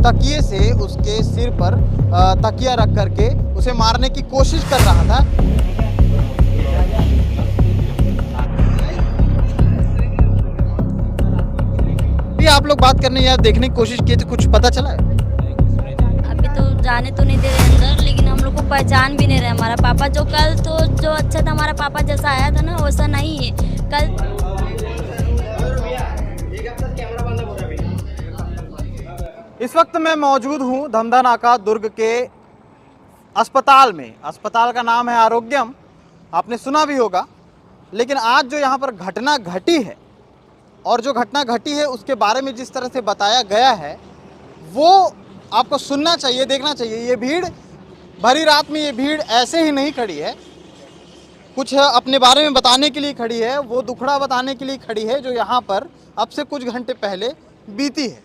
तकिए से उसके सिर पर तकिया रख करके उसे मारने की कोशिश कर रहा था। भी आप लोग बात करने या देखने की कोशिश किए तो कुछ पता चला है? अभी तो जाने तो नहीं दे रहे अंदर, लेकिन हम लोग को पहचान भी नहीं रहे हमारा पापा। जो कल तो जो अच्छा था हमारा पापा जैसा आया था ना, वैसा नहीं है कल। इस वक्त मैं मौजूद हूँ धमधा नाका दुर्ग के अस्पताल में। अस्पताल का नाम है आरोग्यम, आपने सुना भी होगा। लेकिन आज जो यहाँ पर घटना घटी है और जो घटना घटी है उसके बारे में जिस तरह से बताया गया है वो आपको सुनना चाहिए, देखना चाहिए। ये भीड़ भरी रात में, ये भीड़ ऐसे ही नहीं खड़ी है, कुछ अपने बारे में बताने के लिए खड़ी है, वो दुखड़ा बताने के लिए खड़ी है जो यहाँ पर अब से कुछ घंटे पहले बीती है।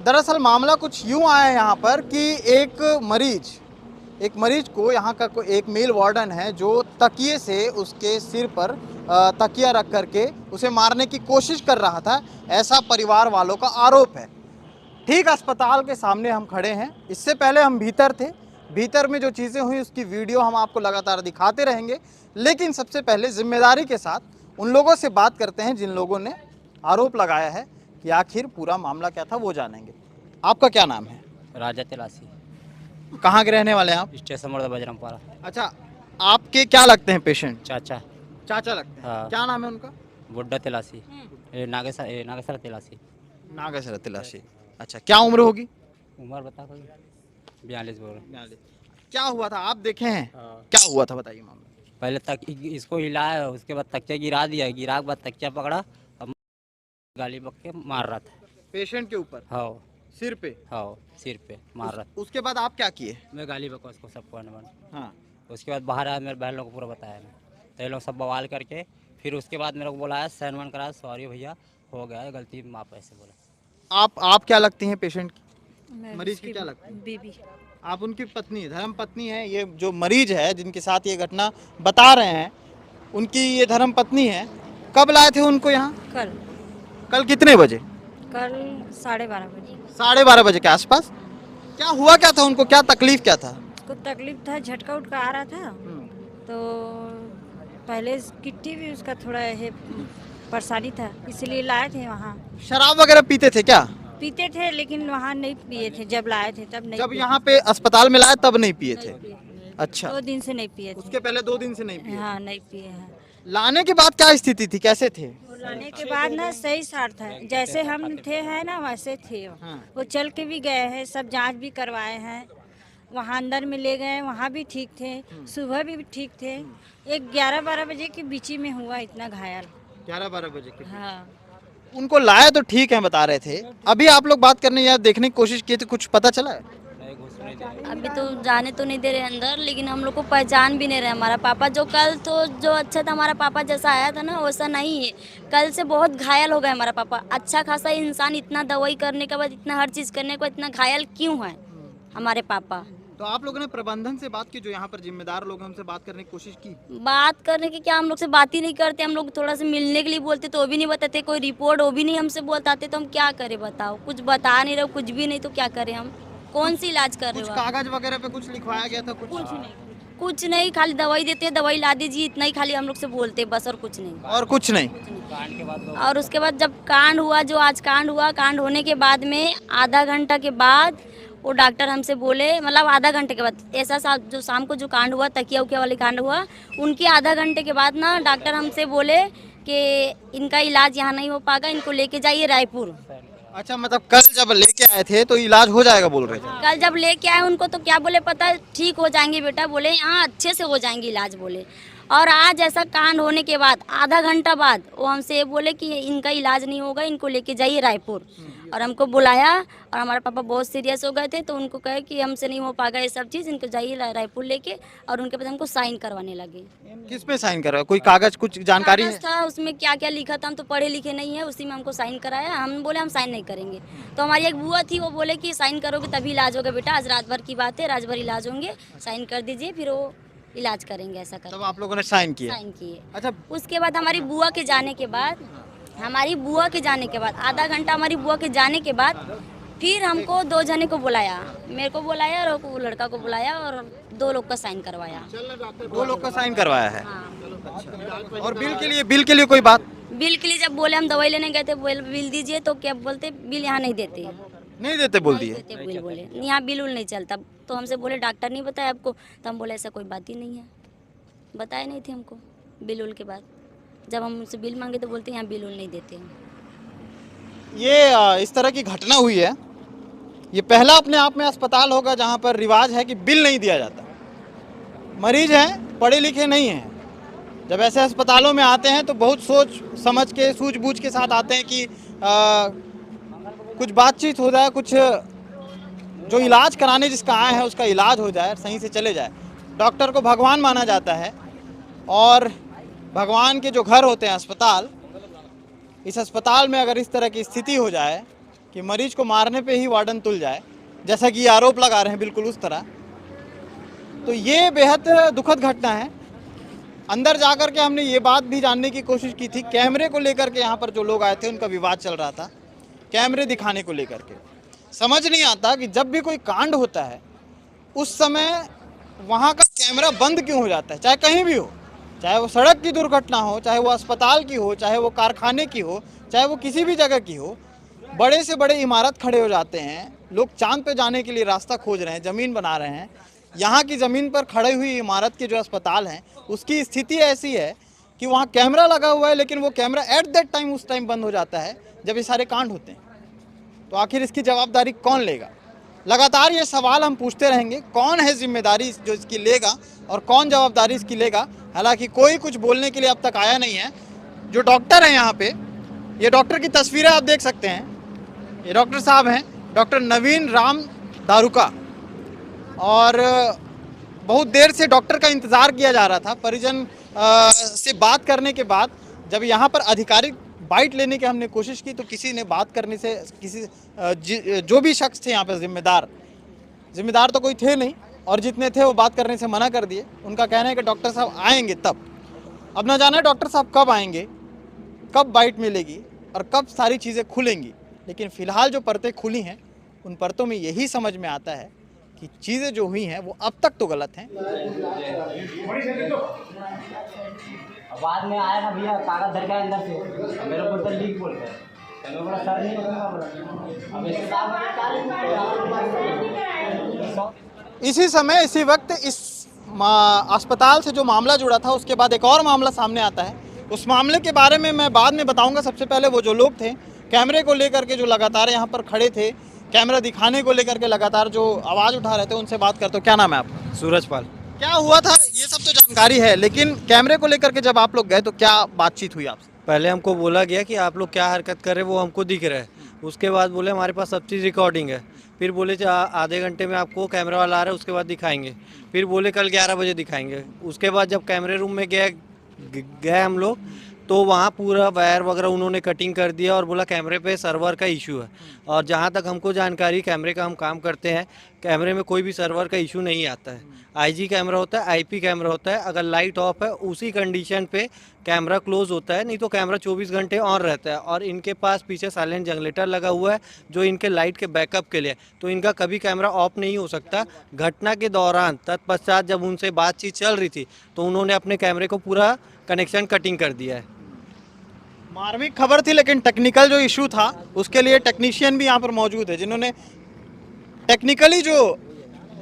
दरअसल मामला कुछ यूँ आया है यहाँ पर कि एक मरीज को यहाँ का एक मेल वार्डन है जो तकिए से उसके सिर पर तकिया रख करके उसे मारने की कोशिश कर रहा था, ऐसा परिवार वालों का आरोप है। ठीक अस्पताल के सामने हम खड़े हैं। इससे पहले हम भीतर थे, भीतर में जो चीज़ें हुई उसकी वीडियो हम आपको लगातार दिखाते रहेंगे। लेकिन सबसे पहले जिम्मेदारी के साथ उन लोगों से बात करते हैं जिन लोगों ने आरोप लगाया है कि आखिर पूरा मामला क्या था, वो जानेंगे। आपका क्या नाम है? राजा तिलासी, कहाँ के रहने वाले हैं आप? स्टेशन मोड़ बजरंगपारा। अच्छा, आपके क्या लगते हैं पेशेंट? चाचा चाचा लगते हैं। हाँ। क्या नाम है उनका? बुड्ढा तिलासी, नागेश्वर तिलासी। नागेश्वर तिलासी। अच्छा, क्या उम्र होगी? उम्र बता कोई 42 बोल। क्या हुआ था, आप देखे हैं? हाँ। क्या हुआ था बताइए मामला। पहले तक इसको हिलाया, उसके बाद तकिया गिरा दिया, गिरा के बाद तकिया पकड़ा, अब गाली बक के मार रहा था। पेशेंट के ऊपर हाँ सिर पे? हाँ, सिर पे मार रहा था। उसके बाद आप क्या किए? मैं गाली बका उसको सबको अनबन। हाँ। उसके बाद बाहर आया, मेरे बहन लोग को पूरा बताया मैं, तो ये लोग सब बवाल करके फिर उसके बाद मेरे को बुलाया, साइन वाइन कराया, सॉरी भैया हो गया है गलती, माफ ऐसे बोला। आप क्या लगती हैं पेशेंट की? मैं मरीज उसकी की क्या लगती है? बीबी। आप उनकी पत्नी, धर्म पत्नी है। ये जो मरीज है जिनके साथ ये घटना बता रहे हैं, उनकी ये धर्म पत्नी है। कब लाए थे उनको यहाँ? कल कितने बजे? कल 12:30 बजे। 12:30 बजे के आसपास। क्या हुआ, क्या था उनको, क्या तकलीफ क्या था? उसको तकलीफ था, झटका उटका आ रहा था, तो पहले किट्टी भी उसका थोड़ा है परेशानी था, इसलिए लाए थे वहाँ। शराब वगैरह पीते थे क्या? पीते थे लेकिन वहाँ नहीं पिए थे, जब लाए थे तब नहीं जब पिए यहाँ पे अस्पताल में लाए तब नहीं पिए नहीं थे? पिए। अच्छा, 2 दिन से नहीं पिए थे। उसके पहले 2 दिन से नहीं पिए? हाँ नहीं पिए हैं। लाने के बाद क्या स्थिति थी, कैसे थे? वो लाने के बाद ना सही सार था, जैसे हम थे है ना वैसे थे वो। हाँ। वो चल के भी गए हैं, सब जांच भी करवाए हैं, वहाँ अंदर में ले गए, वहाँ भी ठीक थे, सुबह भी ठीक थे। एक 11-12 बजे के बीच में हुआ इतना घायल। 11-12 बजे के? हाँ उनको लाया तो ठीक है बता रहे थे। अभी आप लोग बात करने या देखने की कोशिश किए तो कुछ पता चला है? नहीं, घुस नहीं दे। अभी तो जाने तो नहीं दे रहे अंदर, लेकिन हम लोग को पहचान भी नहीं रहे हमारा पापा। जो कल तो जो अच्छा था हमारा पापा जैसा आया था ना, वैसा नहीं है कल से। बहुत घायल हो गए हमारा पापा। अच्छा खासा इंसान, इतना दवाई करने के बाद, इतना हर चीज़ करने के बाद इतना घायल क्यों है हमारे पापा? तो आप लोगों ने प्रबंधन से बात की, जो यहाँ पर जिम्मेदार लोग हैं उनसे बात करने की कोशिश की? बात करने की क्या, हम लोग से बात ही नहीं करते। हम लोग थोड़ा सा मिलने के लिए बोलते तो वो भी नहीं बताते, कोई रिपोर्ट वो भी नहीं हमसे बताते, तो हम क्या करें बताओ? कुछ बता नहीं रहे, कुछ भी नहीं, तो क्या करें हम? कौन सी इलाज कर रहे कुछ हो आप? कागज वगैरह पे कुछ लिखवाया गया था? कुछ नहीं, खाली दवाई देते हैं, दवाई ला दीजिए, इतना ही खाली हम लोग से बोलते हैं बस, और कुछ नहीं। और कुछ नहीं? कांड के बाद और उसके बाद जब कांड हुआ, जो आज कांड हुआ, कांड होने के बाद में आधा घंटा के बाद वो डॉक्टर हमसे बोले, मतलब आधा घंटे के बाद, ऐसा जो शाम को जो कांड हुआ, तकिया उकिया वाले कांड हुआ, उनके आधा घंटे के बाद ना डॉक्टर हमसे बोले कि इनका इलाज यहाँ नहीं हो पाएगा, इनको लेके जाइए रायपुर। अच्छा, मतलब कल जब लेके आए थे तो इलाज हो जाएगा बोल रहे थे? कल जब लेके आए उनको तो क्या बोले पता है, ठीक हो जाएंगे बेटा, बोले यहाँ अच्छे से हो जाएंगे इलाज बोले। और आज ऐसा कांड होने के बाद आधा घंटा बाद वो हमसे ये बोले कि इनका इलाज नहीं होगा, इनको लेके जाइए रायपुर। और हमको बुलाया, और हमारे पापा बहुत सीरियस हो गए थे, तो उनको कहे कि हमसे नहीं हो पाएगा ये सब चीज़, इनको जाइए रायपुर लेके। और उनके बाद हमको साइन करवाने लगे। किस पे साइन करवाया, कोई कागज कुछ जानकारी है? कागज था, उसमें क्या क्या लिखा था, हम तो पढ़े लिखे नहीं है, उसी में हमको साइन कराया। हम बोले हम साइन नहीं करेंगे, तो हमारी एक बुआ थी, वो बोले कि साइन करोगे तभी इलाज होगा बेटा, आज रात भर की बात है, रात भर इलाज होंगे, साइन कर दीजिए, फिर वो इलाज करेंगे, ऐसा कर। तब आप लोगों ने साइन किया? साइन किए। अच्छा, उसके बाद हमारी बुआ के जाने के बाद, आधा घंटा हमारी बुआ के जाने के बाद फिर हमको 2 जने को बुलाया, मेरे को बुलाया और वो लड़का को बुलाया और 2 लोग का साइन करवाया। 2 लोग का साइन करवाया है। हाँ। और बिल के लिए कोई बात बिल के लिए जब बोले हम दवाई लेने गए थे, बिल दीजिए, तो क्या बोलते बिल यहाँ नहीं देते, नहीं देते बोल दिए। देते बिल बोले यहाँ बिल उल नहीं चलता। तो हमसे बोले डॉक्टर नहीं बताया आपको, तो हम बोले ऐसा कोई बात ही नहीं है, बताए नहीं थे हमको बिल उल के बाद। जब हम उनसे बिल मांगे तो बोलते यहाँ बिल उल नहीं देते हैं। ये इस तरह की घटना हुई है, ये पहला अपने आप में अस्पताल होगा जहाँ पर रिवाज है कि बिल नहीं दिया जाता। मरीज हैं, पढ़े लिखे नहीं हैं, जब ऐसे अस्पतालों में आते हैं तो बहुत सोच समझ के सूझबूझ के साथ आते हैं कि कुछ बातचीत हो जाए, कुछ जो इलाज कराने जिसका आए हैं उसका इलाज हो जाए, सही से चले जाए। डॉक्टर को भगवान माना जाता है और भगवान के जो घर होते हैं अस्पताल, इस अस्पताल में अगर इस तरह की स्थिति हो जाए कि मरीज को मारने पे ही वार्डन तुल जाए, जैसा कि आरोप लगा रहे हैं बिल्कुल उस तरह, तो ये बेहद दुखद घटना है। अंदर जाकर के हमने ये बात भी जानने की कोशिश की थी, कैमरे को लेकर के यहाँ पर जो लोग आए थे उनका विवाद चल रहा था, कैमरे दिखाने को लेकर के। समझ नहीं आता कि जब भी कोई कांड होता है उस समय वहाँ का कैमरा बंद क्यों हो जाता है, चाहे कहीं भी हो, चाहे वो सड़क की दुर्घटना हो, चाहे वो अस्पताल की हो, चाहे वो कारखाने की हो, चाहे वो किसी भी जगह की हो। बड़े से बड़े इमारत खड़े हो जाते हैं, लोग चांद पे जाने के लिए रास्ता खोज रहे हैं, ज़मीन बना रहे हैं। यहाँ की ज़मीन पर खड़ी हुई इमारत के जो अस्पताल हैं उसकी स्थिति ऐसी है कि वहाँ कैमरा लगा हुआ है, लेकिन वो कैमरा एट दैट टाइम उस टाइम बंद हो जाता है जब ये सारे कांड होते हैं। तो आखिर इसकी जवाबदारी कौन लेगा? लगातार ये सवाल हम पूछते रहेंगे, कौन है जिम्मेदारी जो इसकी लेगा और कौन जवाबदारी इसकी लेगा। हालांकि कोई कुछ बोलने के लिए अब तक आया नहीं है। जो डॉक्टर हैं यहाँ पे, ये डॉक्टर की तस्वीरें आप देख सकते हैं, ये डॉक्टर साहब हैं, डॉक्टर नवीन राम दारुका। और बहुत देर से डॉक्टर का इंतज़ार किया जा रहा था। परिजन से बात करने के बाद जब यहाँ पर आधिकारिक बाइट लेने की हमने कोशिश की तो किसी ने बात करने से, जो भी शख्स थे यहाँ पर जिम्मेदार तो कोई थे नहीं, और जितने थे वो बात करने से मना कर दिए। उनका कहना है कि डॉक्टर साहब आएंगे तब। अब ना जाना डॉक्टर साहब कब आएंगे, कब बाइट मिलेगी और कब सारी चीज़ें खुलेंगी। लेकिन फ़िलहाल जो परतें खुली हैं उन परतों में यही समझ में आता है कि चीज़ें जो हुई हैं वो अब तक तो गलत हैं। बाद में आया ना भैया, कागज धर के अंदर से मेरे को तो लीक बोल रहे हैं, मैंने बोला सर नहीं बोलूँगा। अब ऐसे इसी समय इसी वक्त इस अस्पताल से जो मामला जुड़ा था उसके बाद एक और मामला सामने आता है। उस मामले के बारे में मैं बाद में बताऊंगा। सबसे पहले वो जो लोग थे कैमरे को लेकर के जो लगातार यहाँ पर खड़े थे, कैमरा दिखाने को लेकर के लगातार जो आवाज़ उठा रहे थे, उनसे बात करते हो। क्या नाम है आपका? सूरज पाल। क्या हुआ था ये सब तो जानकारी है, लेकिन कैमरे को लेकर के जब आप लोग गए तो क्या बातचीत हुई आपसे? पहले हमको बोला गया कि आप लोग क्या हरकत कर रहे हैं वो हमको दिख रहा है। उसके बाद बोले हमारे पास सब चीज़ रिकॉर्डिंग है। फिर बोले आधे घंटे में आपको कैमरा वाला आ रहा है, उसके बाद दिखाएंगे। फिर बोले कल 11 बजे दिखाएंगे। उसके बाद जब कैमरे रूम में गए हम लोग तो वहाँ पूरा वायर वगैरह उन्होंने कटिंग कर दिया और बोला कैमरे पे सर्वर का इशू है। और जहाँ तक हमको जानकारी, कैमरे का हम काम करते हैं, कैमरे में कोई भी सर्वर का इशू नहीं आता है। आईजी कैमरा होता है, आईपी कैमरा होता है। अगर लाइट ऑफ है उसी कंडीशन पे कैमरा क्लोज होता है, नहीं तो कैमरा 24 घंटे ऑन रहता है। और इनके पास पीछे साइलेंट जनरेटर लगा हुआ है जो इनके लाइट के बैकअप के लिए, तो इनका कभी कैमरा ऑफ नहीं हो सकता। घटना के दौरान तत्पश्चात जब उनसे बातचीत चल रही थी तो उन्होंने अपने कैमरे को पूरा कनेक्शन कटिंग कर दिया है। मार्मिक खबर थी, लेकिन टेक्निकल जो इशू था उसके लिए टेक्नीशियन भी यहाँ पर मौजूद है जिन्होंने टेक्निकली जो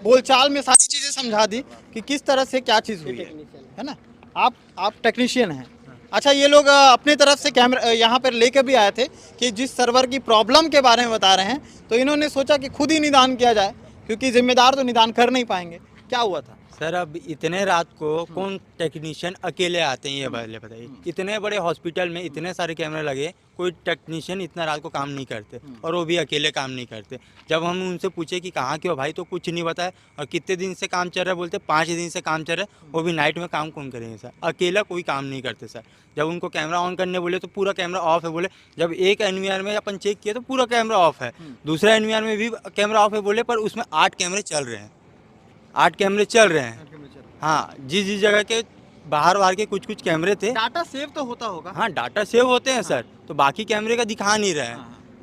बोलचाल में सारी चीज़ें समझा दी कि किस तरह से क्या चीज़ हुई है ना। आप टेक्नीशियन हैं। अच्छा, ये लोग अपने तरफ से कैमरा यहाँ पर लेकर भी आए थे कि जिस सर्वर की प्रॉब्लम के बारे में बता रहे हैं, तो इन्होंने सोचा कि खुद ही निदान किया जाए, क्योंकि जिम्मेदार तो निदान कर नहीं पाएंगे। क्या हुआ था सर? अब इतने रात को कौन टेक्नीशियन अकेले आते हैं, ये पहले बताइए। इतने बड़े हॉस्पिटल में इतने सारे कैमरे लगे, कोई टेक्नीशियन इतना रात को काम नहीं करते, और वो भी अकेले काम नहीं करते। जब हम उनसे पूछे कि कहाँ क्यों भाई, तो कुछ नहीं बताया। और कितने दिन से काम चल रहा है, बोलते 5 दिन से काम चल रहा है, वो भी नाइट में काम कौन करेंगे सर? अकेला कोई काम नहीं करते सर। जब उनको कैमरा ऑन करने बोले तो पूरा कैमरा ऑफ है बोले। जब एक एनवीआर में अपन चेक किया तो पूरा कैमरा ऑफ है, दूसरा एनवीआर में भी कैमरा ऑफ है बोले, पर उसमें 8 कैमरे चल रहे हैं। 8 कैमरे चल रहे हैं। हाँ, जिस जगह के बाहर के कुछ कैमरे थे। डाटा सेव तो होता होगा। हाँ, डाटा सेव होते हैं सर, तो बाकी कैमरे का दिखा नहीं रहे हैं।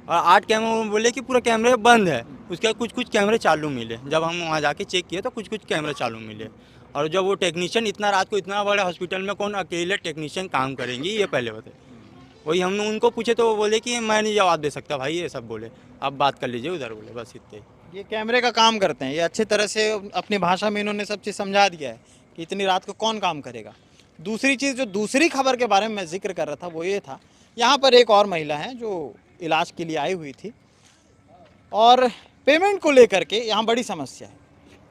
और 8 कैमरे में बोले कि पूरा कैमरे बंद है, उसके कुछ कुछ कैमरे चालू मिले। जब हम वहाँ जाके चेक किए तो कुछ कुछ कैमरे चालू मिले। और जब वो टेक्नीशियन इतना रात को इतना बड़े हॉस्पिटल में कौन अकेले टेक्नीशियन काम करेंगी, ये पहले बताए। वही हमने उनको पूछे तो वो बोले कि मैं नहीं जवाब दे सकता भाई, ये सब बोले, आप बात कर लीजिए उधर, बोले बस इतने ही। ये कैमरे का काम करते हैं, ये अच्छे तरह से अपनी भाषा में इन्होंने सब चीज़ समझा दिया है कि इतनी रात को कौन काम करेगा। दूसरी चीज़, जो दूसरी खबर के बारे में मैं जिक्र कर रहा था वो ये था, यहाँ पर एक और महिला है जो इलाज के लिए आई हुई थी और पेमेंट को लेकर के यहाँ बड़ी समस्या है।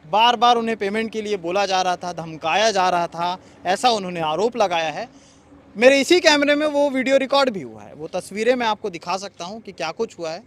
बार बार उन्हें पेमेंट के लिए बोला जा रहा था, धमकाया जा रहा था, ऐसा उन्होंने आरोप लगाया है। मेरे इसी कैमरे में वो वीडियो रिकॉर्ड भी हुआ है, वो तस्वीरें मैं आपको दिखा सकता हूँ कि क्या कुछ हुआ है।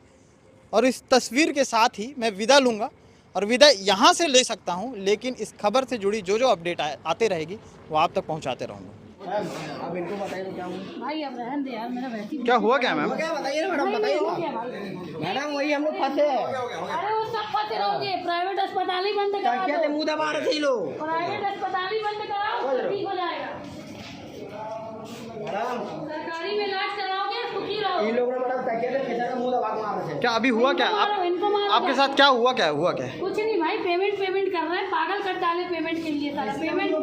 और इस तस्वीर के साथ ही मैं विदा लूँगा और विदा यहाँ से ले सकता हूँ, लेकिन इस खबर से जुड़ी जो जो अपडेट आते रहेगी वो आप तक पहुँचाते रहूँगा। अब इनको बताइए तो क्या हुआ भाई अब रहन दे यार, मेरा वैसे ही क्या हुआ क्या मैम? क्या बताइए ना मैडम, बताइए हो गया ना भाई। मैडम, वही हम लोग फंसे हैं। अरे वो सब फंसे रहोगे, प्राइवेट अस्पताल ही बंद करा क्या दो, मुँह दबा रहे थे ये लोग प्राइवेट अस्पताल ही बंद कराओ तो ठीक हो जाएगा। मैडम। सरकारी में इलाज कराओगे सुखी रहो। ये लोग ने मैडम तकिया से खींचा के मुँह दबा के मार रहे थे। क्या अभी हुआ क्या? इनको मारो, आपके साथ क्या हुआ? क्या हुआ क्या? कुछ नहीं भाई, पेमेंट कर रहे हैं, पागल कर डाले पेमेंट के लिए, सारा पेमेंट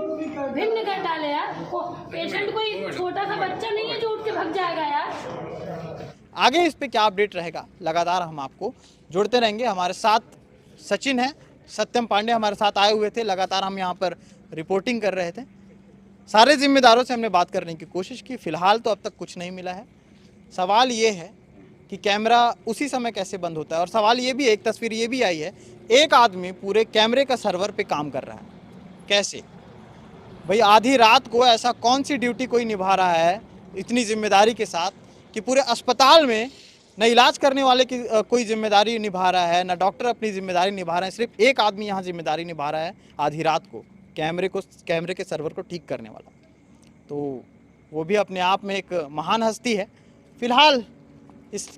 भिन्न कर डाले यार। पेशेंट कोई छोटा सा बच्चा नहीं है जो उठ के भाग जाएगा यार। आगे इस पे क्या अपडेट रहेगा लगातार हम आपको जोड़ते रहेंगे। हमारे साथ सचिन है, सत्यम पांडे हमारे साथ आए हुए थे, लगातार हम यहाँ पर रिपोर्टिंग कर रहे थे। सारे जिम्मेदारों से हमने बात करने की कोशिश की, फिलहाल तो अब तक कुछ नहीं मिला है। सवाल ये है कि कैमरा उसी समय कैसे बंद होता है, और सवाल ये भी, एक तस्वीर ये भी आई है, एक आदमी पूरे कैमरे का सर्वर पे काम कर रहा है, कैसे भाई? आधी रात को ऐसा कौन सी ड्यूटी कोई निभा रहा है इतनी जिम्मेदारी के साथ कि पूरे अस्पताल में न इलाज करने वाले की कोई जिम्मेदारी निभा रहा है, न डॉक्टर अपनी जिम्मेदारी निभा रहे हैं, सिर्फ एक आदमी यहाँ जिम्मेदारी निभा रहा है आधी रात को कैमरे के सर्वर को ठीक करने वाला। तो वो भी अपने आप में एक महान हस्ती है। फिलहाल इस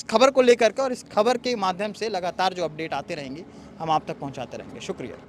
खबर को लेकर के और इस खबर के माध्यम से लगातार जो अपडेट आते रहेंगे हम आप तक पहुंचाते रहेंगे। शुक्रिया।